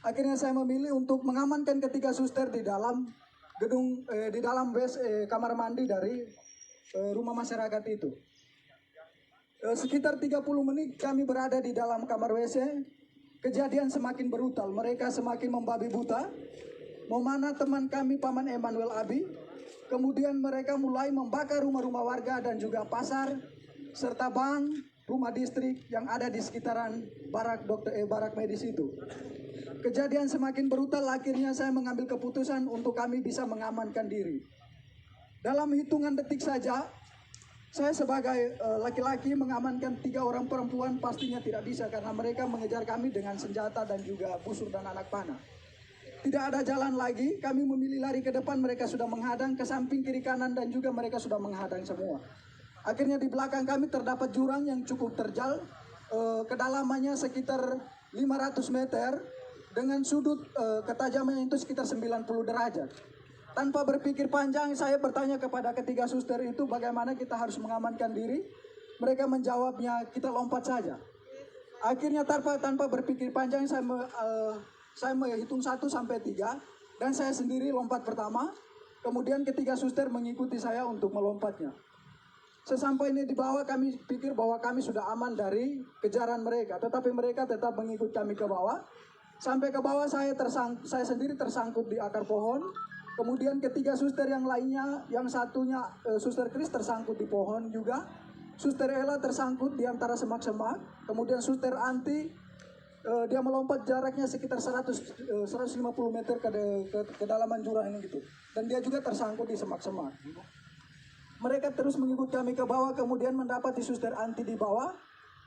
Akhirnya saya memilih untuk mengamankan ketiga suster di dalam gedung, di dalam kamar mandi dari rumah masyarakat itu. Sekitar 30 menit kami berada di dalam kamar WC. Kejadian semakin brutal, mereka semakin membabi buta, memanah teman kami Paman Emmanuel Abi. Kemudian mereka mulai membakar rumah-rumah warga dan juga pasar, serta bank, rumah distrik yang ada di sekitaran barak medis itu. Kejadian semakin brutal, akhirnya saya mengambil keputusan untuk kami bisa mengamankan diri. Dalam hitungan detik saja, saya sebagai laki-laki mengamankan 3 orang perempuan pastinya tidak bisa karena mereka mengejar kami dengan senjata dan juga busur dan anak panah. Tidak ada jalan lagi, kami memilih lari ke depan, mereka sudah menghadang, ke samping, kiri, kanan, dan juga mereka sudah menghadang semua. Akhirnya di belakang kami terdapat jurang yang cukup terjal, kedalamannya sekitar 500 meter, dengan sudut ketajamannya itu sekitar 90 derajat. Tanpa berpikir panjang, saya bertanya kepada ketiga suster itu bagaimana kita harus mengamankan diri. Mereka menjawabnya, kita lompat saja. Akhirnya tanpa berpikir panjang, saya menghitung 1 sampai 3 dan saya sendiri lompat pertama. Kemudian ketiga suster mengikuti saya untuk melompatnya. Sesampainya di bawah, kami pikir bahwa kami sudah aman dari kejaran mereka, tetapi mereka tetap mengikut kami ke bawah. Sampai ke bawah saya sendiri tersangkut di akar pohon. Kemudian ketiga suster yang lainnya, yang satunya Suster Kris tersangkut di pohon juga. Suster Ella tersangkut di antara semak-semak. Kemudian Suster Anti, dia melompat jaraknya sekitar 150 meter ke kedalaman jurang ini gitu. Dan dia juga tersangkut di semak-semak. Mereka terus mengikut kami ke bawah, kemudian mendapati Suster Anti di bawah.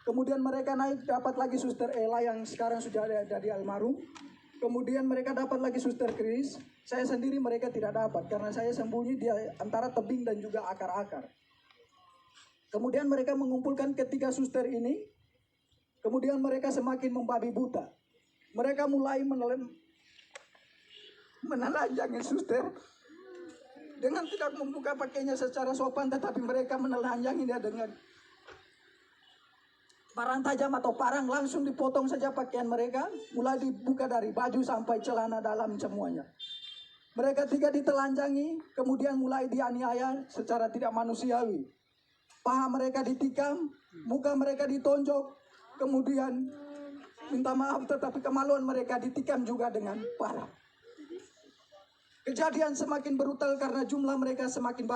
Kemudian mereka naik, dapat lagi Suster Ella yang sekarang sudah ada di almarhum. Kemudian mereka dapat lagi Suster Kris. Saya sendiri mereka tidak dapat karena saya sembunyi di antara tebing dan juga akar-akar. Kemudian mereka mengumpulkan ketiga suster ini. Kemudian mereka semakin membabi buta. Mereka mulai menelanjangi suster dengan tidak membuka pakainya secara sopan, tetapi mereka menelanjangi dia dengan parang tajam atau parang, langsung dipotong saja pakaian mereka, mulai dibuka dari baju sampai celana dalam semuanya. Mereka 3 ditelanjangi, kemudian mulai dianiaya secara tidak manusiawi. Paha mereka ditikam, muka mereka ditonjok, kemudian minta maaf tetapi kemaluan mereka ditikam juga dengan parah. Kejadian semakin brutal karena jumlah mereka semakin banyak.